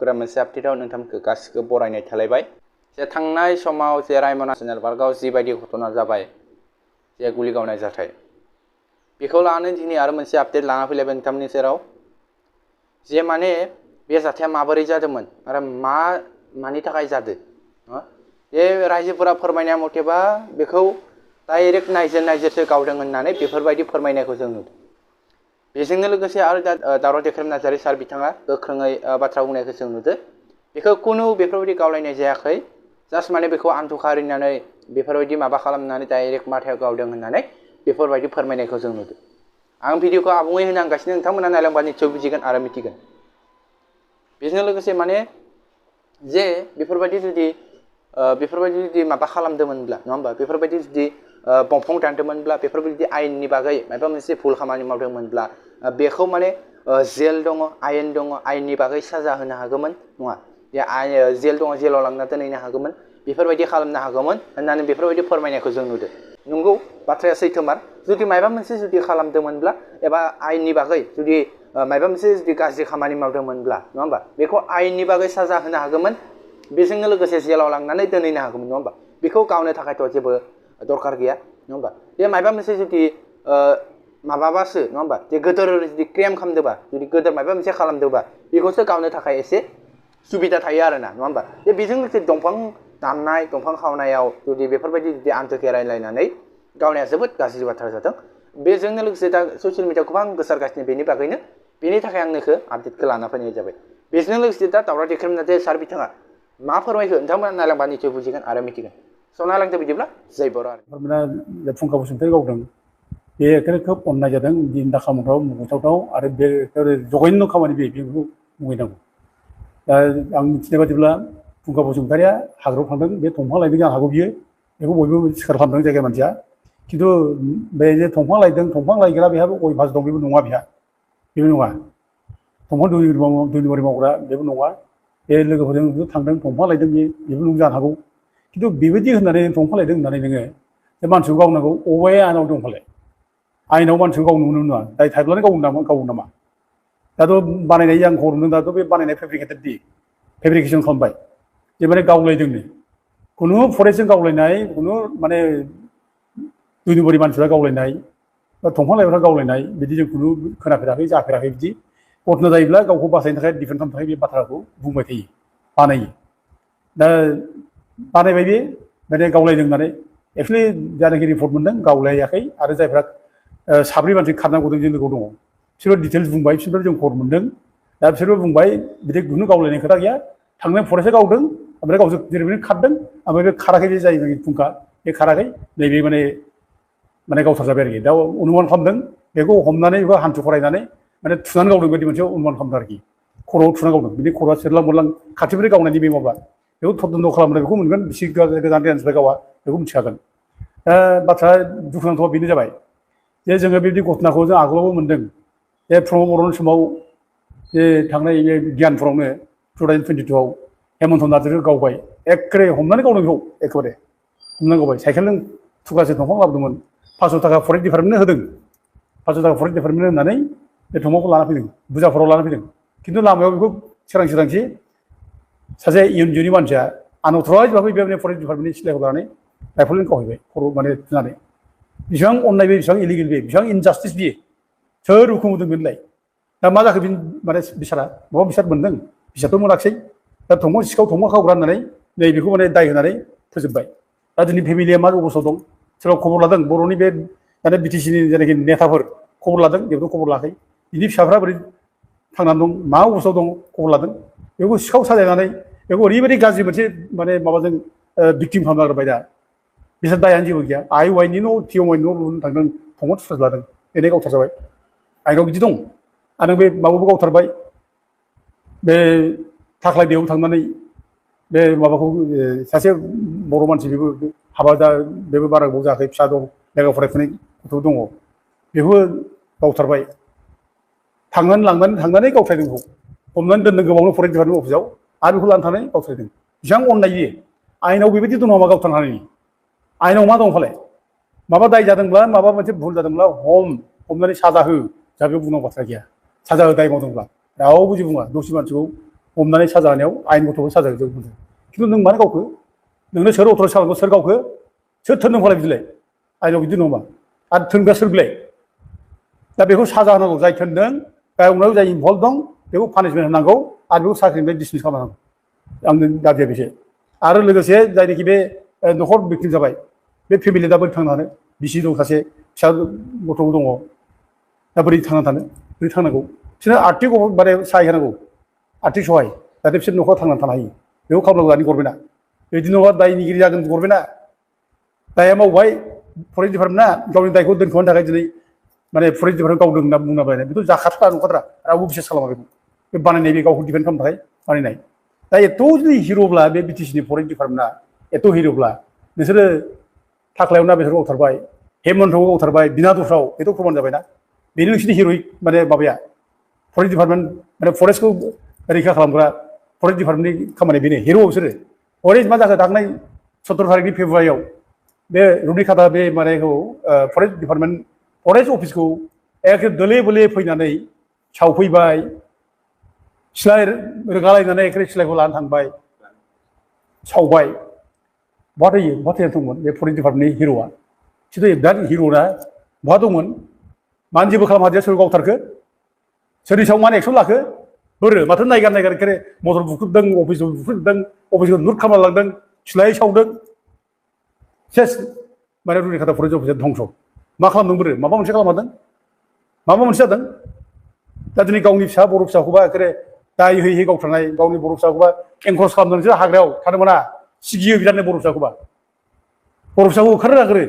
गोरा मोनसे आपडेटआव नोंथांमोनखौ गासिखौबो बरायनाय थालायबाय जे थांनाय समाव जे रायमना नेशनेल पार्कआव जिबायदि घटना जाबाय जे गुलि गावनाय जाथाय बेखौ लानानै दिनै आरो मोनसे आपडेट लाना फैलायबाय नोंथांमोननि सेराव जे माने बे जाथाया माबोरै जादोंमोन आरो मानि थाखाय जादों जे रायजोफोरा फोरमायनाय मथेबा बेखौ डाइरेक्ट नायजेरसो गावदों होननानै बेफोरबायदि फोरमायनायखौ जों नुदों। बेजोंनो लोगोसे आरो दा दावराव दैखेम नार्जारि सार बिथाङा गोख्रोङै बाथ्रा बुंनायखौ जों नुदों बेखौ खुनु बेफोरबायदि गावलायनाय जायाखै जास्ट माने बेखौ आन्थुखारिनानै बेफोरबायदि माबा खालामनानै डाइरेक्ट माथायाव गावदों होननानै बेफोरबायदि फोरमायनायखौ जों नुदों। आं भिडिअखौ आबुङै होनांगासिनो नोंथांमोना नायलांबा निस्सय बुजिगोन आरो मिथिगोन। बेजों लोगोसे माने जे बेफोरबायदि जुदि माबा खालामदोंमोनब्ला नङा होमबा बेफोरबायदि जुदि बंफं दानदोंमोनब्ला बेफोरबायदि आयेननि बागै माबा मोनसे भुल खामानि मावदोंमोनब्ला बेखौ माने जेल दङ आयेन दङ आयेननि बागै साजा होनो हागौमोन नङा जे जेल दङ जेलाव लांना दोनहैनो हागौमोन बेफोरबायदि खालामनो हागौमोन होननानै बेफोरबायदि फोरमायनायखौ जों नुदों। नंगौ बाथ्राया सैथोमार जुदि माबा मोनसे जुदि खालामदोंमोनब्ला एबा आयेननि बागै जुदि माबा मोनसे जुदि गाज्रि खामानि मावदोंमोनब्ला नङा होमबा बेखौ आयेननि बागै साजा होनो हागौमोन बेजोंनो लोगोसे जेलाव लांनानै दोनहैनो हागौमोन नङा होमबा बेखौ गावनो थाखायथ' जेबो दरखार गैया नङा होमबा बे माबा मोनसे जुदि माबाबासो नङा होमबा जे गोदोर जुदि क्लेम खालामदोंबा जुदि गोदोर माबा मोनसे खालामदोंबा बेखौसो गावनो थाखाय एसे सुबिदा थायो आरोना नङा होमबा जे बेजों लोगोसे दंफां दाननाय दंफां खावनायाव जुदि बेफोरबायदि जुदि आन्थु खेरायलायनानै गावनाया जोबोद गाज्रि बाथ्रा जादों। बेजोंनो लोगोसे दा ससियेल मिडियायाव गोबां गोसारगासिनो बेनि बागैनो बेनि थाखाय आंनोखौ आपडेटखौ लाना फैनाय जाबाय। बेजों लोगोसे दा दावराव दैखेम नार्जारि सार बिथाङा मा फोरमायखो नोंथांमोना नायलांबा निस्सय बुजिगोन आरो मिथिगोन। स' नायलांदो बिदिब्ला जै बर' आरो फुंखा बसुमतारी गावदों बेखौनो खोब अननाय जादों दिन दाखामोनफ्राव मुगथावथाव आरो बे जघन्य खामानि बेखौ मुगैनांगौ। दा आं मिथिनाय बादिब्ला फुंखा बसुमतारीया हाग्रायाव थांदों बे दंफां लायदों जानो हागौ बियो बेखौ बयबो सिखार खालामदों जायगा मानसिया खिन्थु बे जे दंफां लायदों दंफां लायग्रा बेहाबो गय भास दं बेबो नङा बेबो नङा दंफां दुलिबारि मावग्रा बेबो नङा बे लोगोफोरजों थांदों दंफां लायदों बेबो नों जानो हागौ खिन्थु बेबायदि होननानै दंफां लायदों होननानै नोङो बे मानसिखौ गावनांगौ अबे आयेनाव दं फालाय आयेनाव मानसिखौ गावनो मोनो नङा दाय थाब्लानो गावो नामा दाथ' बानायनाय आं खबर मोनदों दाथ' बे बानायनाय फेब्रिकेसन खालामबाय जे माने गावलायदोंनो खुनु फरेस्टजों गावलायनाय खुनु माने दुइ नम्बरनि मानसिफ्रा गावलायनाय बा दंफां लाइफांफ्रा गावलायनाय बिदि जों खुनु खोनाफेराखै जाफेराखै बिदि घटना जायोब्ला गावखौ बासायनो थाखाय डिफेन्ड खालामनो थाखाय बे बाथ्राखौ बुंबाय थायो बानायो दा बानायबाय बे माने गावलायदों होननानै एक्सुवेलि जायनाखि रिपर्ट मोनदों गावलायाखै आरो जायफ्रा साब्रै मानसि खारनांगौदों जों लोगोआव दङ बिसोरबो डिटेल्स बुंबाय बिसोरबो जों खबर मोनदों दा बिसोरबो बुंबाय बिदि खुनु गावलायनाय खोथा गैया थांनाय फरेस्टआ गावदों ओमफ्राय गावसोर जेरैबायदि खारदों ओमफ्राय बे खाराखै बे जायो फुंखा बे खाराखै नैबे माने गावथार जाबाय आरोखि दा अनुमान खालामदों बेखौ हमनानै बेखौ हान्थु फरायनानै माने थुनानै गावदों बायदि मोनसे अनुमान खालामदों आरोखि खर'आव थुनानै गावदों बिनि खर'आ सेरलां मोरलां खाथिनिफ्राय गावनायनि बे माबा बेखौ तदन्त खालामनाय बेखौ मोनगोन बिसि गोजान रेन्जनिफ्राय गावा बेखौ मिथिखागोन। दा बाथ्राया दुखुनांथावा बेनो जाबाय जे जोङो बेबायदि घटनाखौ जों आगोलावबो मोनदों जे प्रमद बर'नि समाव जे थांनाय बे गियानफुरावनो 2022आव हेमन्त नार्जारिखौ गावबाय एखेबारे हमनानै गावदों बेखौ एखेबारे हमनानै गावबाय साइकेलजों थुगासे दंफां लाबोदोंमोन 500 थाखा फरेस्ट डिपार्टमेन्टनो होदों 500 थाखा फरेस्ट डिपार्टमेन्टनो होनानै बे दंफांखौ लाना फैदों बुरजाफोराव लाना फैदों खिन्थु लामायाव बेखौ सोरांसि सासे इयुनजोनि मानसिया आनअथराइज भाबै बे फरेस्ट डिपार्टमेन्टनि सिलायखौ लानानै राइफलजों गावहैबाय खर' माने थुनानै बेसेबां अननाय बे बेसेबां इलिगेल बे बेसेबां इनजास्टिस बियो सोर हुखुम होदों बेनोलाय दा मा जाखो माने बिसारा माबा बिसार मोनदों बिसारथ' मोनाखिसै दा दंफां सिखाव दंफां खावग्रा होननानै नैबेखौ माने दाय होनानै फोजोबबाय दा दिनै फेमिलिया मा अबस्थायाव दं सोरबा खबर लादों बर'नि बे दानि बिटिसिनि जेनाखि नेताफोर खबर लादों बेबोथ' खबर लायाखै बिनि फिसाफ्रा बोरै थांनानै दं मा अबस्थायाव दं खबर लादों बेखौ सिखाव साजायनानै बेखौ ओरैबायदि गाज्रि मोनसे माने माबाजों भिक्टिम खालामना होबाय दा बिसोर दायानो जेबो गैया आइ वाइनि न' टि वाइनि न' लुनो थांदों दंफां थुख्रासो लादों बेनो गावथार जाबाय आइनाव बिदि दं आरो बे माबाबो गावथारबाय बे थाख्लायदैयाव थांनानै बे माबाखौ सासे बर' मानसि बेबो हाबा दा बेबो बारा गोबाव जायाखै फिसा दं लेखा फरायफुनाय गथ' दङ बेखौबो गावथारबाय थांनानै गावथारदों बेखौ हमनानै दोनदों गोबावनो फरेस्ट डिपार्टमेन्ट अफिसाव आरो बेखौ लानानै थांनानै गावथारदों बेसेबां अननाय बियो आयेनाव बेबायदि दं नामा गावथारनो हानायनि आयेनाव मा दं फालाय माबा दाय जादोंब्ला माबा मोनसे भुल जादोंब्ला हमनानै साजा हो जा बेयाव बुंनांगौ बाथ्रा गैया साजा हो दाय मावदोंब्ला रावबो जेबो बुङा दस्रि मानसिखौ हमनानै साजा होनायाव आयेन गथ'खौ साजा होजोब मोनदों खिन्थु नों मानो गावखो नोंनो सोर अथ'राइज खालामगौ सोर गावखो सोर थोनदों फालाय बिदिलाय आयेनाव बिदि नङा आरो थोनग्रा सोर बिलाय दा बेखौ साजा होनांगौ जाय थोनदों गावनाव जाय इनभल्भ दं बेखौ पानिशमेन्ट होनांगौ आरो बेखौ साख्रिनिफ्राय डिसमिस खालामनांगौ आंनि दाबिया बेसो आरो लोगोसे जायनाखि बे न'खर भिक्टिम जाबाय बे फेमिलिया दा बोरै थांनो हानो बिसि दं सासे फिसा गथ' दङ दा बोरै थांना थानो बोरै थांनांगौ बिसोरनो आर्थिक माने सहाय होनांगौ आर्थिक सहाय जाहाथे बिसोर न'खराव थांनानै थानो हायो बेखौ खालामनांगौ दानि गभर्नमेन्टआ बिदि नङा दायनिगिरि जागोन गभर्नमेन्टआ दाया मावबाय फरेस्ट डिपार्टमेन्टआ गावनि दायखौ दोनखोमानो थाखाय दिनै माने फरेस्ट डिपार्टमेन्ट गावदों होनना बुंना बायनाय बेथ' जाखाथारा नंखाथारा रावबो बिसास खालामा बेखौ बे बानायनाय बे गावखौ डिफेन्ड खालामनो थाखाय बानायनाय दा एथ' जुदि हिर'ब्ला बे बिटिसिनि फरेस्ट डिपार्टमेन्टआ एथ' हिर'ब्ला नोंसोरो थाख्लायाव ना बेसोरखौ गावथारबाय हेमन्तखौ गावथारबाय बिना दसाव बेथ' प्रमान जाबायना बेनो नोंसोरनि हिर'इक माने माबाया फरेस्ट डिपार्टमेन्ट माने फरेस्टखौ रैखा खालामग्रा फरेस्ट डिपार्टमेन्टनि खामानि बेनो हिर' बिसोरो फरेस्ट मा जाखो थांनाय 17 तारिखनि फेब्रुवारियाव बे रुनिकाटा बे मानेखौ फरेस्ट डिपार्टमेन्ट फरेस्ट अफिसखौ एखे दोले बोले फैनानै सावफैबाय सिला रोगालायनानै एखे सिलायखौ लानानै थांबाय सावबाय बहा थैनानै दंमोन बे फरेस्ट डिपार्टमेन्टनि हिर'आ बिसोर बिराद हिर'ना बहा दंमोन मानो जेबो खालामहादिया सोर गावथारखो सोरनि सायाव मानो एक्सन लाखो बोरो माथो नायगार एखे मटर बुख्रुबदों अफिसखौ बुख्रुबदों अफिसखौ लुट खालामना लांदों सिलाय सावदों सेस माने रुनिकाटा फरेस्ट अफिसा धंस मा खालामदों बोरो माबा मोनसे खालामदों माबा मोनसे जादों दा दिनै गावनि फिसा बर' फिसाखौबा एखे दाय होयै गावथारनाय गावनि बर' फिसाखौबा एनकरेज खालामदों नोंसोर हाग्रायाव थानो मोना सिगियो बिरादनो बर' फिसाखौबा बर' फिसाखौ ओंखारनो नागिरो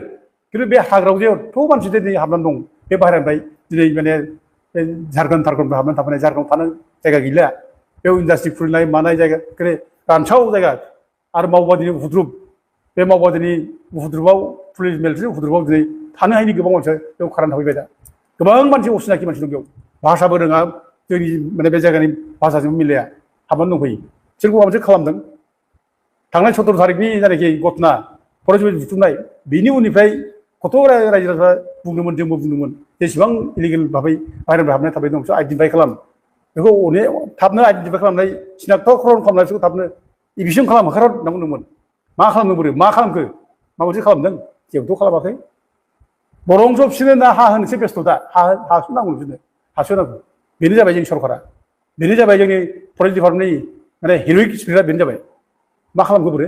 खिन्थु बे हाग्रायाव जे एथ' मानसि दिनै हाबनानै दं बे बाहेरानिफ्राय दिनै माने झारखन्ड हाबनानै थाफैनाय झारखन्डआव थानो जायगा गैला बेयाव इन्डास्ट्रि खुलिनाय मानाय जायगा रानसाव जायगा आरो मावबादिनि उपद्रुब बे मावबादिनि उपद्रुबाव पुलिस मिलिटारि उपद्रुबाव दिनै थानो हायिनि गोबां मानसिया बेयाव खारनानै थाफैबाय दा गोबां मानसि असिनाखि मानसि दं बेयाव भाषाबो रोङा जोंनि माने बे जायगानि भाषाजों मिलाया हाबनानै दंफैयो बिसोरखौ माबा मोनसे खालामदों थांनाय 17 तारिखनि जायनाखि घटना फरेस्ट बुथुमनाय बिनि उननिफ्राय गथ' रायजो राजाफ्रा बुंदोंमोन जोंबो बुंदोंमोन जेसेबां इलिगेल भाबै बाहेरानिफ्राय हाबनाय थाबाय दं बिसोर आइडेन्टिफाइ खालाम बेखौ अनेक थाबनो आइडेन्टिफाइ खालामनाय सिनाक्त'करन खालामनाय बिसोरखौ थाबनो इभिसन खालाम होखार होनना बुंदोंमोन मा खालामदों बोरो मा खालामखो मा मोनसे खालामदों जेबोथ' खालामाखै बरंस' बिसोरनो ना हा होनोसो बेस्थ' दा हासो नांगौ बिसोरनो हासो नांगौ बेनो जाबाय जोंनि सरकारा बेनो जाबाय जोंनि फरेस्ट डिपार्टमेन्टनि माने हिर'इक स्पिरिटआ बेनो जाबाय मा खालामखो बोरो